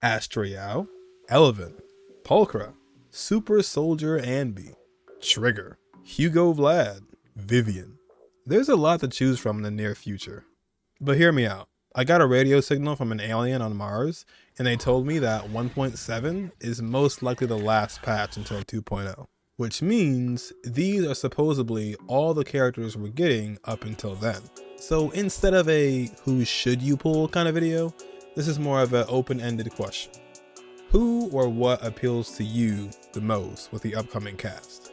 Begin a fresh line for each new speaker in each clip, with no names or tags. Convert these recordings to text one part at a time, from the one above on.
Astra Yao, Evelyn, Pulchra, Super Soldier Anby, Trigger, Hugo Vlad, Vivian. There's a lot to choose from in the near future. But hear me out. I got a radio signal from an alien on Mars, and they told me that 1.7 is most likely the last patch until 2.0, which means these are supposedly all the characters we're getting up until then. So instead of a who should you pull kind of video, this is more of an open-ended question. Who or what appeals to you the most with the upcoming cast?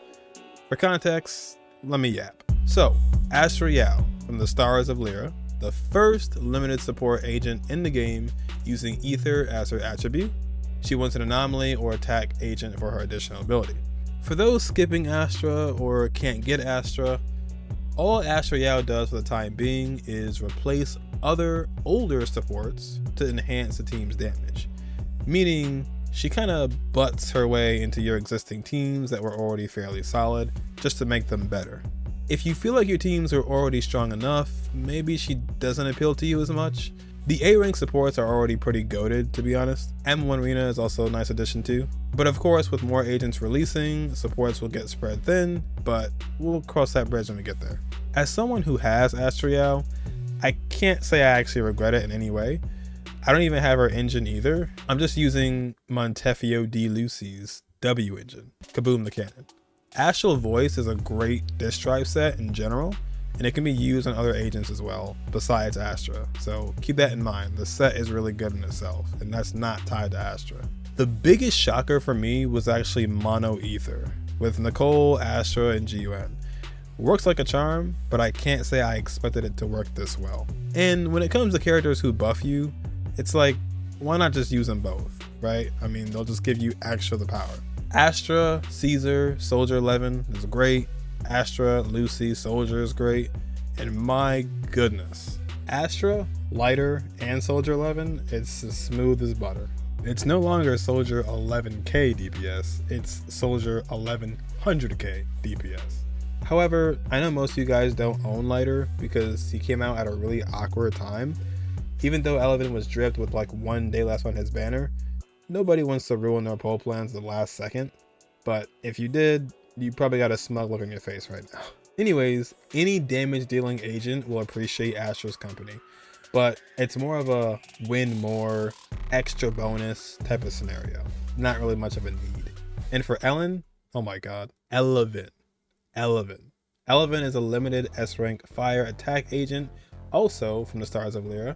For context, let me yap. So, Astra Yao from the Stars of Lyra, the first limited support agent in the game using Ether as her attribute. She wants an anomaly or attack agent for her additional ability. For those skipping Astra or can't get Astra, all Astra Yao does for the time being is replace other older supports to enhance the team's damage, meaning she kind of butts her way into your existing teams that were already fairly solid just to make them better. If you feel like your teams are already strong enough, maybe she doesn't appeal to you as much. The A-rank supports are already pretty goated, to be honest. M1 Rena is also a nice addition too. But of course, with more agents releasing, supports will get spread thin, but we'll cross that bridge when we get there. As someone who has Astra Yao, I can't say I actually regret it in any way. I don't even have her engine either. I'm just using Montefiore D. Lucy's W engine, Kaboom the Cannon. Astral Voice is a great disk drive set in general, and it can be used on other agents as well, besides Astra. So keep that in mind. The set is really good in itself, and that's not tied to Astra. The biggest shocker for me was actually Mono Ether, with Nicole, Astra, and GUN. Works like a charm, but I can't say I expected it to work this well. And when it comes to characters who buff you, it's like, why not just use them both, right? I mean, they'll just give you extra the power. Astra, Caesar, Soldier 11 is great. Astra, Lucy, Soldier is great. And my goodness, Astra, Lighter, and Soldier 11, it's as smooth as butter. It's no longer Soldier 11k DPS, it's Soldier 1100k DPS. However, I know most of you guys don't own Lighter because he came out at a really awkward time. Even though Evelyn was dripped with like 1 day left on his banner, nobody wants to ruin their poll plans at the last second. But if you did, you probably got a smug look on your face right now. Anyways, any damage dealing agent will appreciate Astra's company, but it's more of a win more, extra bonus type of scenario. Not really much of a need. And for Ellen, oh my god, Evelyn is a limited S-rank fire attack agent, also from the Stars of Lyra,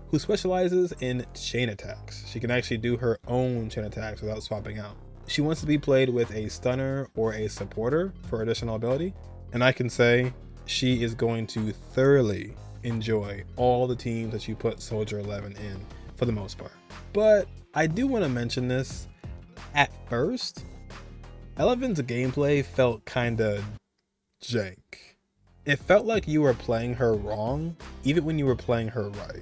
who specializes in chain attacks. She can actually do her own chain attacks without swapping out. She wants to be played with a stunner or a supporter for additional ability, and I can say she is going to thoroughly enjoy all the teams that you put Soldier 11 in for the most part. But I do want to mention this. At first, Evelyn's gameplay felt kinda jank. It felt like you were playing her wrong, even when you were playing her right.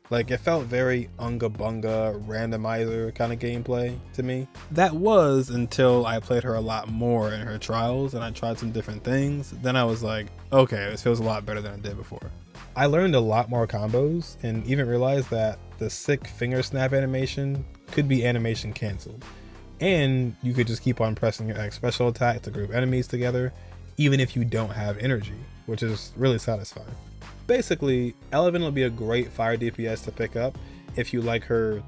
Like, it felt very unga bunga randomizer kind of gameplay to me. That was until I played her a lot more in her trials and I tried some different things. Then I was like, okay, this feels a lot better than it did before. I learned a lot more combos and even realized that the sick finger snap animation could be animation canceled. And you could just keep on pressing your X special attack to group enemies together, even if you don't have energy, which is really satisfying. Basically, Evelyn will be a great fire DPS to pick up if you like her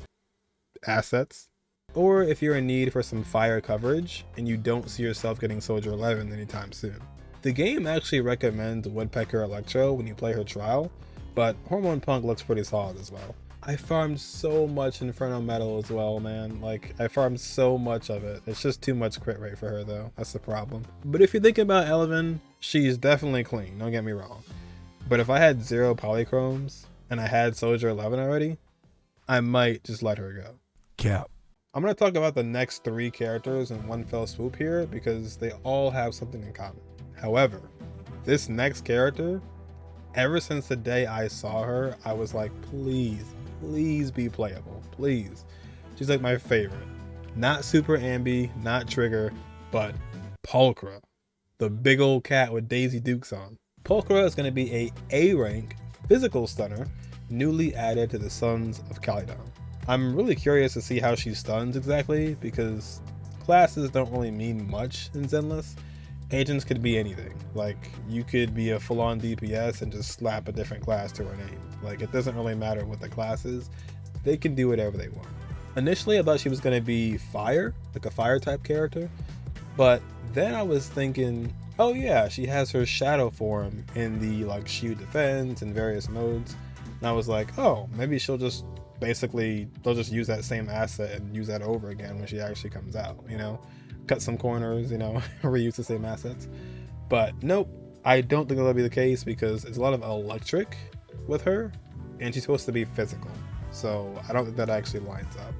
assets, or if you're in need for some fire coverage and you don't see yourself getting Soldier 11 anytime soon. The game actually recommends Woodpecker Electro when you play her trial, but Hormone Punk looks pretty solid as well. I farmed so much Inferno Metal as well, man. Like, I farmed so much of it. It's just too much crit rate for her though, that's the problem. But if you're thinking about Evelyn, she's definitely clean, don't get me wrong. But if I had 0 polychromes and I had Soldier 11 already, I might just let her go.
Cap.
I'm going to talk about the next 3 characters in one fell swoop here because they all have something in common. However, this next character, ever since the day I saw her, I was like, please be playable, please. She's like my favorite. Not Super Anby, not Trigger, but Pulchra, the big old cat with Daisy Dukes on. Pulchra is going to be a A-rank physical stunner newly added to the Sons of Calydon. I'm really curious to see how she stuns exactly, because classes don't really mean much in Zenless. Agents could be anything. Like, you could be a full-on DPS and just slap a different class to her name. Like, it doesn't really matter what the class is. They can do whatever they want. Initially, I thought she was going to be fire, like a fire type character. But then I was thinking, oh yeah, she has her shadow form in the like shield defense and various modes. And I was like, oh, maybe she'll just they'll just use that same asset and use that over again when she actually comes out, you know? Cut some corners, you know, reuse the same assets. But nope, I don't think that'll be the case because it's a lot of electric with her and she's supposed to be physical. So I don't think that actually lines up.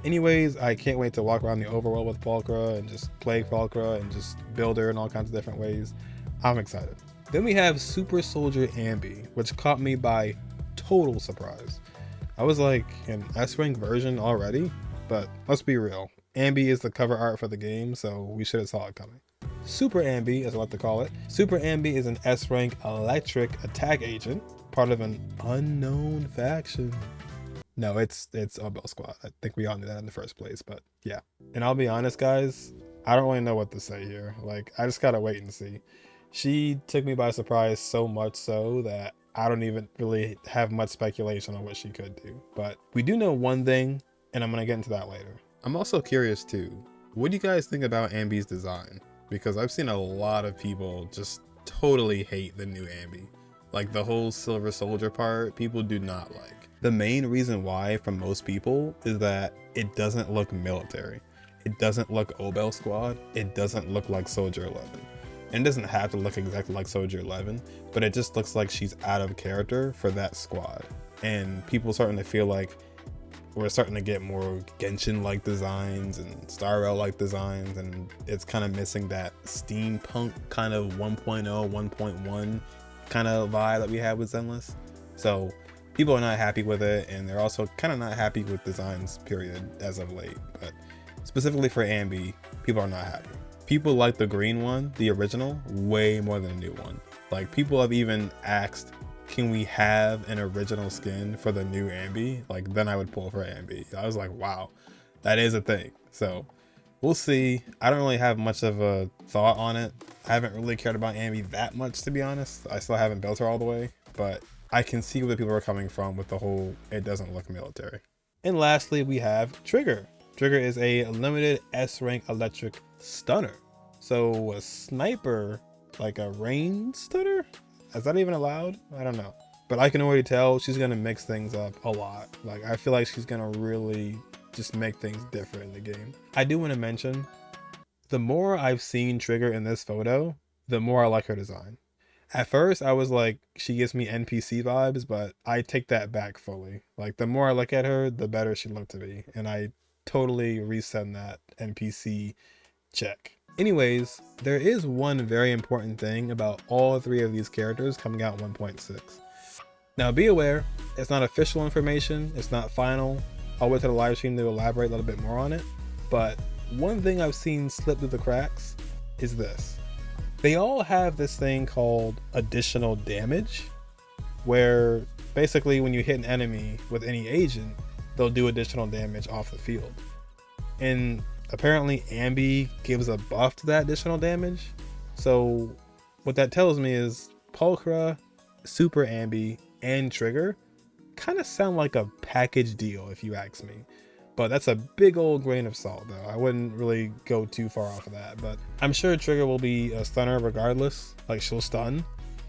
Anyways, I can't wait to walk around the overworld with Pulchra and just play Pulchra and just build her in all kinds of different ways. I'm excited. Then we have Super Soldier Anby, which caught me by total surprise. I was like, an S-rank version already? But let's be real. Anby is the cover art for the game, so we should have saw it coming. Super Anby, as I like to call it. Super Anby is an S-rank electric attack agent, part of an unknown faction. No, it's OBAL squad. I think we all knew that in the first place, but yeah. And I'll be honest, guys, I don't really know what to say here. Like, I just gotta wait and see. She took me by surprise so much so that I don't even really have much speculation on what she could do. But we do know one thing, and I'm gonna get into that later. I'm also curious too, what do you guys think about Anby's design? Because I've seen a lot of people just totally hate the new Anby. Like the whole Silver Soldier part, people do not like. The main reason why from most people is that it doesn't look military. It doesn't look OBAL squad. It doesn't look like Soldier 11. And it doesn't have to look exactly like Soldier 11, but it just looks like she's out of character for that squad. And people starting to feel like we're starting to get more Genshin-like designs and Star Rail-like designs, and it's kind of missing that steampunk kind of 1.0, 1.1 kind of vibe that we had with Zenless. So people are not happy with it, and they're also kind of not happy with designs, period, as of late. But specifically for Anby, people are not happy. People like the green one, the original, way more than the new one. Like, people have even asked, can we have an original skin for the new Anby? Like, then I would pull for Anby. I was like, wow, that is a thing. So we'll see. I don't really have much of a thought on it. I haven't really cared about Anby that much, to be honest. I still haven't built her all the way, but I can see where people are coming from with the whole it doesn't look military. And lastly, we have Trigger. Trigger is a limited S-rank electric stunner. So a sniper, like a range stunner? Is that even allowed? I don't know. But I can already tell she's gonna mix things up a lot. Like, I feel like she's gonna really just make things different in the game. I do want to mention, the more I've seen Trigger in this photo, the more I like her design. At first, I was like, she gives me NPC vibes, but I take that back fully. Like, the more I look at her, the better she looked to me. And I totally resend that NPC check. Anyways, there is one very important thing about all three of these characters coming out 1.6. Now be aware, it's not official information, it's not final. I'll wait to the live stream to elaborate a little bit more on it. But one thing I've seen slip through the cracks is this. They all have this thing called additional damage, where basically when you hit an enemy with any agent, they'll do additional damage off the field. And apparently Anby gives a buff to that additional damage. So what that tells me is Pulchra, Super Anby, and Trigger kind of sound like a package deal if you ask me. But that's a big old grain of salt though. I wouldn't really go too far off of that. But I'm sure Trigger will be a stunner regardless. Like, she'll stun.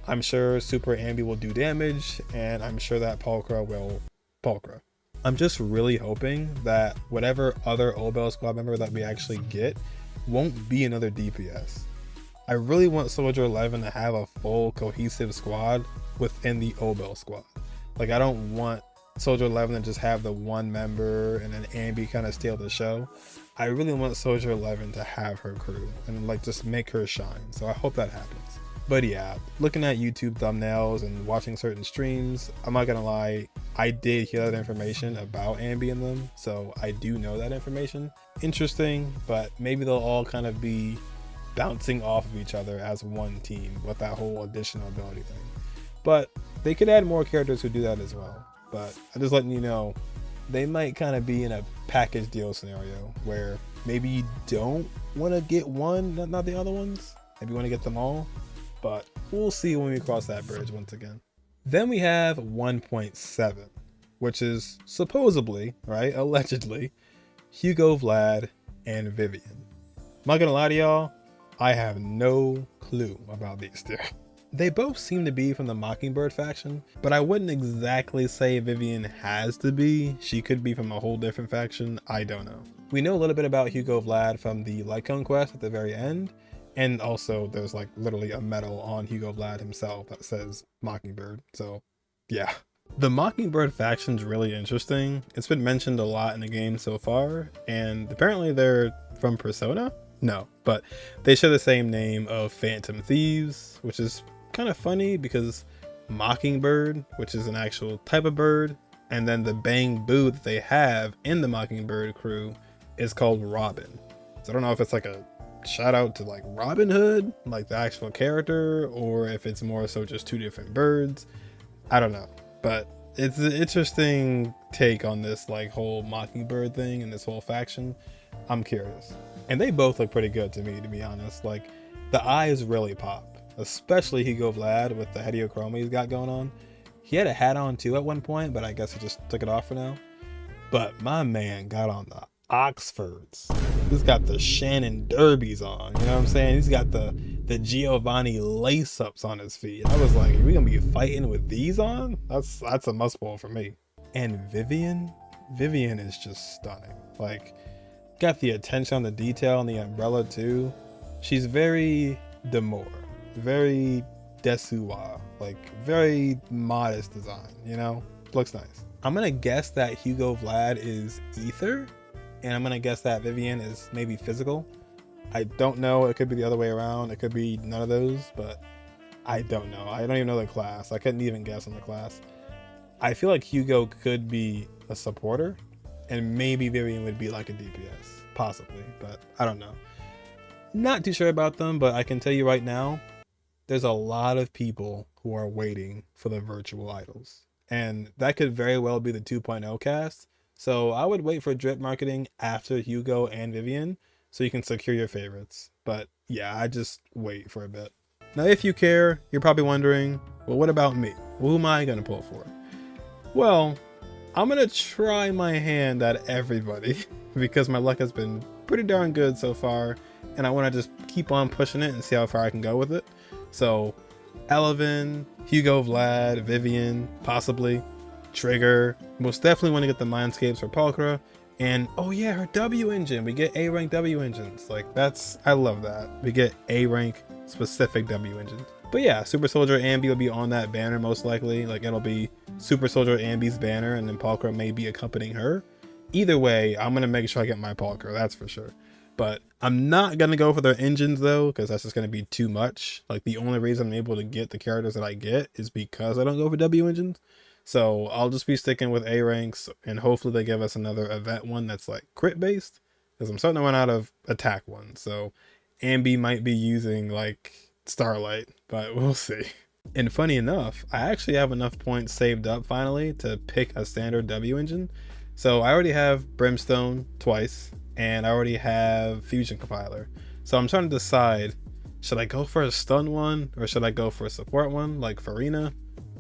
I'm sure Super Anby will do damage. And I'm sure that Pulchra will Pulchra. I'm just really hoping that whatever other OBAL squad member that we actually get won't be another DPS. I really want Soldier 11 to have a full cohesive squad within the OBAL squad. Like, I don't want Soldier 11 to just have the one member and then Anby kind of steal the show. I really want Soldier 11 to have her crew and like just make her shine. So I hope that happens. But yeah, looking at YouTube thumbnails and watching certain streams, I'm not gonna lie, I did hear that information about Anby in them, so I do know that information. Interesting, but maybe they'll all kind of be bouncing off of each other as one team with that whole additional ability thing. But they could add more characters who do that as well. But I'm just letting you know, they might kind of be in a package deal scenario where maybe you don't want to get one, not the other ones. Maybe you want to get them all, but we'll see when we cross that bridge once again. Then we have 1.7, which is supposedly, right, allegedly, Hugo Vlad and Vivian. I'm not gonna lie to y'all, I have no clue about these two. They both seem to be from the Mockingbird faction, but I wouldn't exactly say Vivian has to be. She could be from a whole different faction, I don't know. We know a little bit about Hugo Vlad from the Lycone quest at the very end, and also there's like literally a medal on Hugo Vlad himself that says Mockingbird, so yeah. The Mockingbird faction's really interesting. It's been mentioned a lot in the game so far, and apparently they're from Persona? No, but they share the same name of Phantom Thieves, which is kind of funny because Mockingbird, which is an actual type of bird, and then the Bang Boo that they have in the Mockingbird crew is called Robin. So I don't know if it's like a shout out to like Robin Hood, like the actual character, or if it's more so just two different birds. I don't know, but it's an interesting take on this like whole Mockingbird thing and this whole faction. I'm curious. And they both look pretty good to me, to be honest. Like the eyes really pop, especially Hugo Vlad with the hediochroma he's got going on. He had a hat on too at one point, but I guess he just took it off for now. But my man got on the Oxfords. He's got the Shannon Derbies on, you know what I'm saying? He's got the Giovanni lace-ups on his feet. I was like, are we gonna be fighting with these on? That's a must pull for me. And Vivian is just stunning. Like, got the attention on the detail on the umbrella too. She's very demure, very desuwa, like very modest design, you know? Looks nice. I'm gonna guess that Hugo Vlad is ether, and I'm gonna guess that Vivian is maybe physical. I don't know, it could be the other way around, it could be none of those, but I don't know. I don't even know the class. I couldn't even guess on the class. I feel like Hugo could be a supporter, and maybe Vivian would be like a DPS, possibly, but I don't know. Not too sure about them, but I can tell you right now, there's a lot of people who are waiting for the virtual idols, and that could very well be the 2.0 cast. So I would wait for drip marketing after Hugo and Vivian so you can secure your favorites. But yeah, I just wait for a bit. Now, if you care, you're probably wondering, well, what about me? Well, who am I gonna pull for? Well, I'm gonna try my hand at everybody because my luck has been pretty darn good so far, and I want to just keep on pushing it and see how far I can go with it. So Evelyn, Hugo Vlad, Vivian, possibly Trigger. Most definitely want to get the Mindscapes for Pulchra, and oh yeah, her W engine. We get A rank W engines. Like I love that. We get A rank specific W engines. But yeah, Super Soldier Anby will be on that banner most likely. Like it'll be Super Soldier Anby's banner, and then Pulchra may be accompanying her. Either way, I'm gonna make sure I get my Pulchra, that's for sure. But I'm not gonna go for their engines though, because that's just gonna be too much. Like the only reason I'm able to get the characters that I get is because I don't go for W engines. So I'll just be sticking with A ranks, and hopefully they give us another event one that's like crit based, because I'm starting to run out of attack ones. So Anby might be using like Starlight, but we'll see. And funny enough, I actually have enough points saved up finally to pick a standard W engine. So I already have Brimstone twice, and I already have Fusion Compiler. So I'm trying to decide, should I go for a stun one or should I go for a support one like Farina?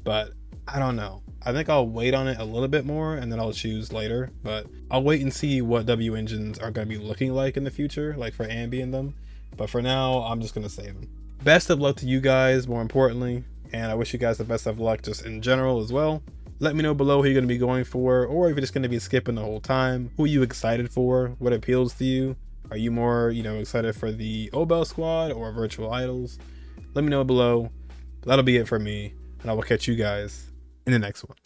But I don't know. I think I'll wait on it a little bit more and then I'll choose later, but I'll wait and see what W engines are going to be looking like in the future, like for Anby and them. But for now, I'm just going to save them. Best of luck to you guys, more importantly, and I wish you guys the best of luck just in general as well. Let me know below who you're going to be going for, or if you're just going to be skipping the whole time. Who are you excited for? What appeals to you? Are you more, excited for the OBAL squad or virtual idols? Let me know below. That'll be it for me, and I will catch you guys in the next one.